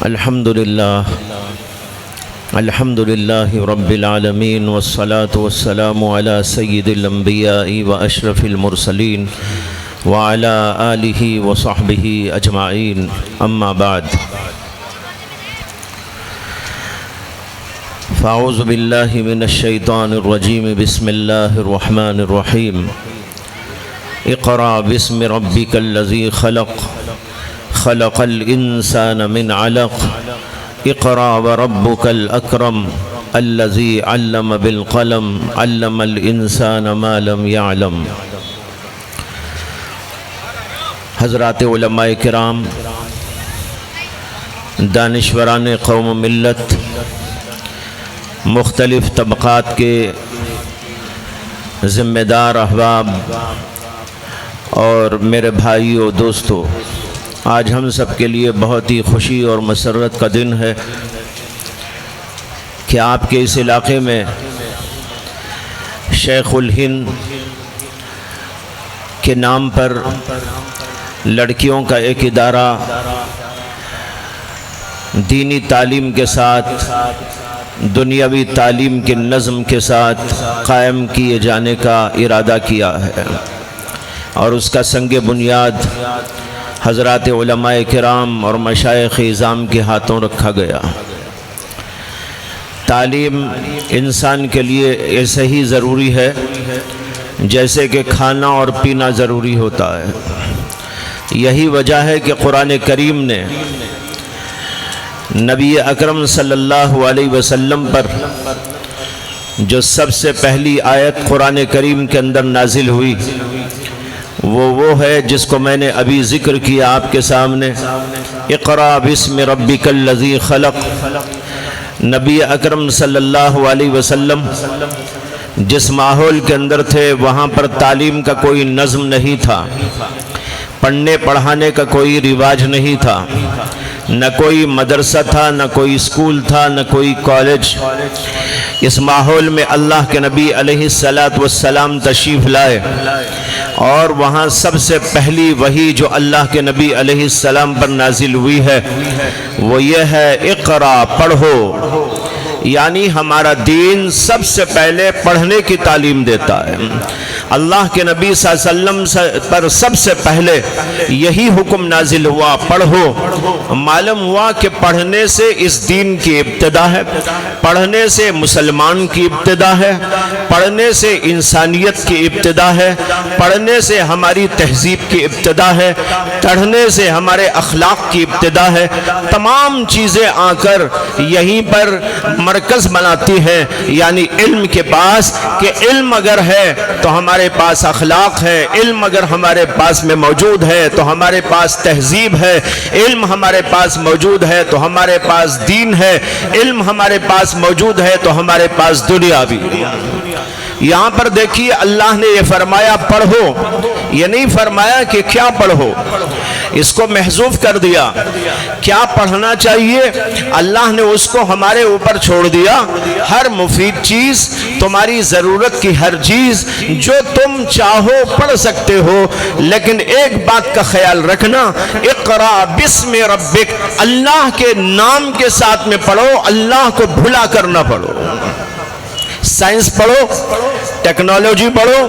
الحمد لله رب العالمين والصلاة والسلام على سيد الأنبياء وأشرف المرسلين وعلى آله وصحبه أجمعين أما بعد فأعوذ بالله من الشيطان الرجيم بسم الله الرحمن الرحيم اقرأ باسم ربك الذي خلق الإنسان من علق اقرأ وربك الأكرم الذي علم بالقلم علم الإنسان ما لم يعلم۔ حضرات علماء کرام، دانشوران قوم و ملت، مختلف طبقات کے ذمہ دار احباب اور میرے بھائیوں دوستوں، آج ہم سب کے لیے بہت ہی خوشی اور مسرت کا دن ہے کہ آپ کے اس علاقے میں شیخ الہند کے نام پر لڑکیوں کا ایک ادارہ دینی تعلیم کے ساتھ دنیاوی تعلیم کے نظم کے ساتھ قائم کیے جانے کا ارادہ کیا ہے، اور اس کا سنگ بنیاد حضرات علماء کرام اور مشائخ اعظام کے ہاتھوں رکھا گیا۔ تعلیم انسان کے لیے ایسے ہی ضروری ہے جیسے کہ کھانا اور پینا ضروری ہوتا ہے۔ یہی وجہ ہے کہ قرآن کریم نے نبی اکرم صلی اللہ علیہ وسلم پر جو سب سے پہلی آیت قرآن کریم کے اندر نازل ہوئی وہ ہے جس کو میں نے ابھی ذکر کیا آپ کے سامنے، اقرأ باسم ربک الذی خلق۔ نبی اکرم صلی اللہ علیہ وسلم جس ماحول کے اندر تھے وہاں پر تعلیم کا کوئی نظم نہیں تھا، پڑھنے پڑھانے کا کوئی رواج نہیں تھا، نہ کوئی مدرسہ تھا، نہ کوئی اسکول تھا، نہ کوئی کالج۔ اس ماحول میں اللہ کے نبی علیہ السلام تشریف لائے، اور وہاں سب سے پہلی وحی جو اللہ کے نبی علیہ السلام پر نازل ہوئی ہے وہ یہ ہے، اقرا، پڑھو۔ یعنی ہمارا دین سب سے پہلے پڑھنے کی تعلیم دیتا ہے۔ اللہ کے نبی صلی اللہ علیہ وسلم پر سب سے پہلے یہی حکم نازل ہوا، پڑھو۔ معلوم ہوا کہ پڑھنے سے اس دین کی ابتدا ہے، پڑھنے سے مسلمان کی ابتدا ہے، پڑھنے سے انسانیت کی ابتدا ہے، پڑھنے سے ہماری تہذیب کی ابتدا ہے، پڑھنے سے ہمارے اخلاق کی ابتدا ہے۔ تمام چیزیں آ کر یہیں پر مرکز بناتی ہے، یعنی علم کے پاس، کہ علم اگر ہے تو ہمارے پاس اخلاق ہے، علم اگر ہمارے پاس میں موجود ہے تو ہمارے پاس تہذیب ہے، علم ہمارے پاس موجود ہے تو ہمارے پاس دین ہے، علم ہمارے پاس موجود ہے تو ہمارے پاس دنیا بھی۔ یہاں پر دیکھیے اللہ نے یہ فرمایا پڑھو، یہ نہیں فرمایا کہ کیا پڑھو، اس کو محذوف کر دیا۔ کیا پڑھنا چاہیے اللہ نے اس کو ہمارے اوپر چھوڑ دیا۔ ہر مفید چیز، تمہاری ضرورت کی ہر چیز جو تم چاہو پڑھ سکتے ہو، لیکن ایک بات کا خیال رکھنا، اقرأ باسم ربک، اللہ کے نام کے ساتھ میں پڑھو، اللہ کو بھلا کر نہ پڑھو۔ سائنس پڑھو، ٹیکنالوجی پڑھو،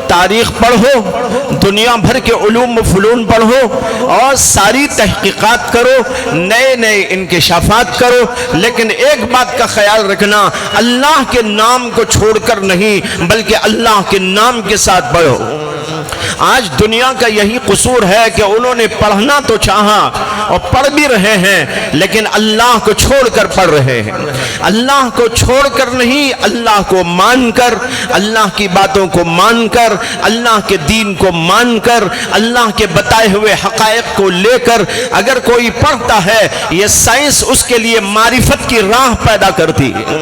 تاریخ پڑھو، دنیا بھر کے علوم و فنون پڑھو، اور ساری تحقیقات کرو، نئے نئے انکشافات کرو، لیکن ایک بات کا خیال رکھنا، اللہ کے نام کو چھوڑ کر نہیں بلکہ اللہ کے نام کے ساتھ پڑھو۔ آج دنیا کا یہی قصور ہے کہ انہوں نے پڑھنا تو چاہا اور پڑھ بھی رہے ہیں، لیکن اللہ کو چھوڑ کر پڑھ رہے ہیں۔ اللہ کو چھوڑ کر نہیں، اللہ کو مان کر، اللہ کی باتوں کو مان کر، اللہ کے دین کو مان کر، اللہ کے بتائے ہوئے حقائق کو لے کر اگر کوئی پڑھتا ہے، یہ سائنس اس کے لیے معرفت کی راہ پیدا کرتی ہے۔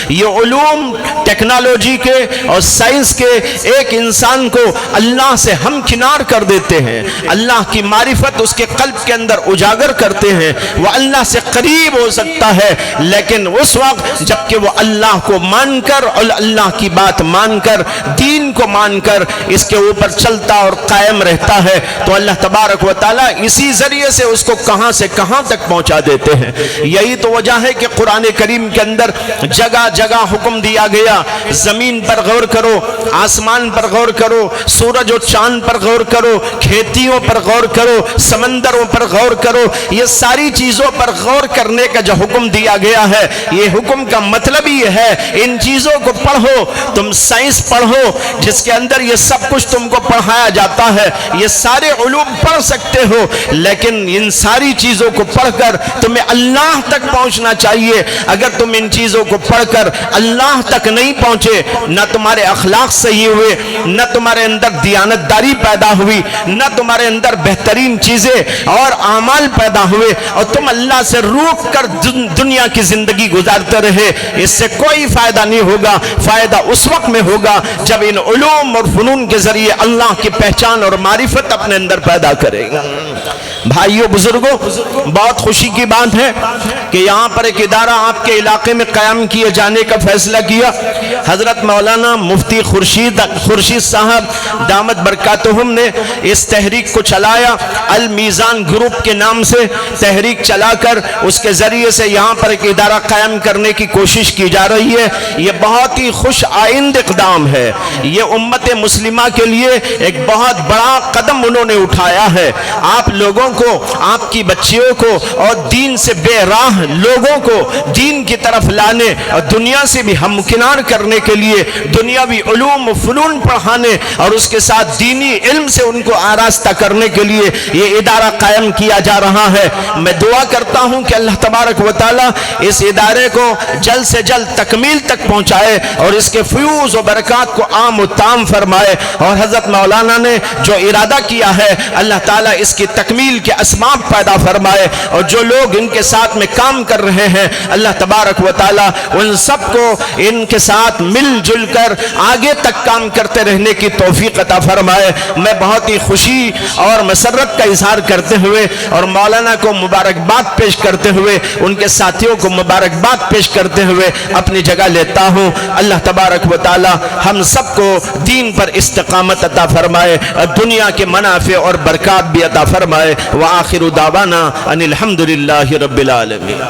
یہ علوم ٹیکنالوجی کے اور سائنس کے ایک انسان کو اللہ سے ہمکنار کر دیتے ہیں، اللہ کی معرفت اس کے قلب کے اندر اجاگر کرتے ہیں، وہ اللہ سے قریب ہو سکتا ہے، لیکن اس وقت جب کہ وہ اللہ کو مان کر اور اللہ کی بات مان کر، دین کو مان کر اس کے اوپر چلتا اور قائم رہتا ہے، تو اللہ تبارک و تعالیٰ اسی ذریعے سے اس کو کہاں سے کہاں تک پہنچا دیتے ہیں۔ یہی تو وجہ ہے کہ قرآن کریم کے اندر جگہ جگہ حکم دیا گیا، زمین پر غور کرو، آسمان پر غور کرو، سورج و چاند پر غور کرو، کھیتیوں پر غور کرو، سمندروں پر غور کرو، یہ ساری چیزوں پر غور کرنے کا جو حکم دیا گیا ہے، یہ حکم کا مطلب یہ ہے ان چیزوں کو پڑھو۔ تم سائنس پڑھو جس کے اندر یہ سب کچھ تم کو پڑھایا جاتا ہے، یہ سارے علوم پڑھ سکتے ہو، لیکن ان ساری چیزوں کو پڑھ کر تمہیں اللہ تک پہنچنا چاہیے۔ اگر تم ان چیزوں کو پڑھ کر اللہ تک نہیں پہنچے، نہ تمہارے اخلاق صحیح ہوئے، نہ تمہارے اندر دیانتداری پیدا ہوئی، نہ تمہارے اندر بہترین چیزیں اور اعمال پیدا ہوئے، اور تم اللہ سے روک کر دنیا کی زندگی گزارتے رہے، اس سے کوئی فائدہ نہیں ہوگا۔ فائدہ اس وقت میں ہوگا جب ان علوم اور فنون کے ذریعے اللہ کی پہچان اور معرفت اپنے اندر پیدا کرے گا۔ بھائیو بزرگوں، بہت خوشی کی بات ہے کہ یہاں پر ایک ادارہ آپ کے علاقے میں قیام کیے جانے کا فیصلہ کیا۔ حضرت مولانا مفتی خورشید صاحب دامت برکاتہم نے اس تحریک کو چلایا، المیزان گروپ کے نام سے تحریک چلا کر اس کے ذریعے سے یہاں پر ایک ادارہ قائم کرنے کی کوشش کی جا رہی ہے۔ یہ بہت ہی خوش آئند اقدام ہے، یہ امت مسلمہ کے لیے ایک بہت بڑا قدم انہوں نے اٹھایا ہے۔ آپ لوگوں کو، آپ کی بچیوں کو اور دین سے بے راہ لوگوں کو دین کی طرف لانے اور دنیا سے بھی ہمکنار کرنے کے لیے دنیاوی علوم و فنون پڑھانے اور اس کے ساتھ دینی علم سے ان کو آراستہ کرنے کے لیے یہ ادارہ قائم کیا جا رہا ہے۔ میں دعا کرتا ہوں کہ اللہ تبارک و تعالی اس ادارے کو جلد سے جلد تکمیل تک پہنچائے اور اس کے فیوز و برکات کو عام و تام فرمائے، اور حضرت مولانا نے جو ارادہ کیا ہے اللہ تعالیٰ اس کی تکمیل کے اسباب پیدا فرمائے، اور جو لوگ ان کے ساتھ میں کام کر رہے ہیں اللہ تبارک و تعالیٰ ان سب کو ان کے ساتھ مل جل کر آگے تک کام کرتے رہنے کی توفیق عطا فرمائے۔ میں بہت ہی خوشی اور مسرت کا اظہار کرتے ہوئے اور مولانا کو مبارکباد پیش کرتے ہوئے، ان کے ساتھیوں کو مبارکباد پیش کرتے ہوئے اپنی جگہ لیتا ہوں۔ اللہ تبارک و تعالی ہم سب کو دین پر استقامت عطا فرمائے اور دنیا کے منافع اور برکات بھی عطا فرمائے۔ وآخر دعوانا ان الحمدللہ رب العالمین۔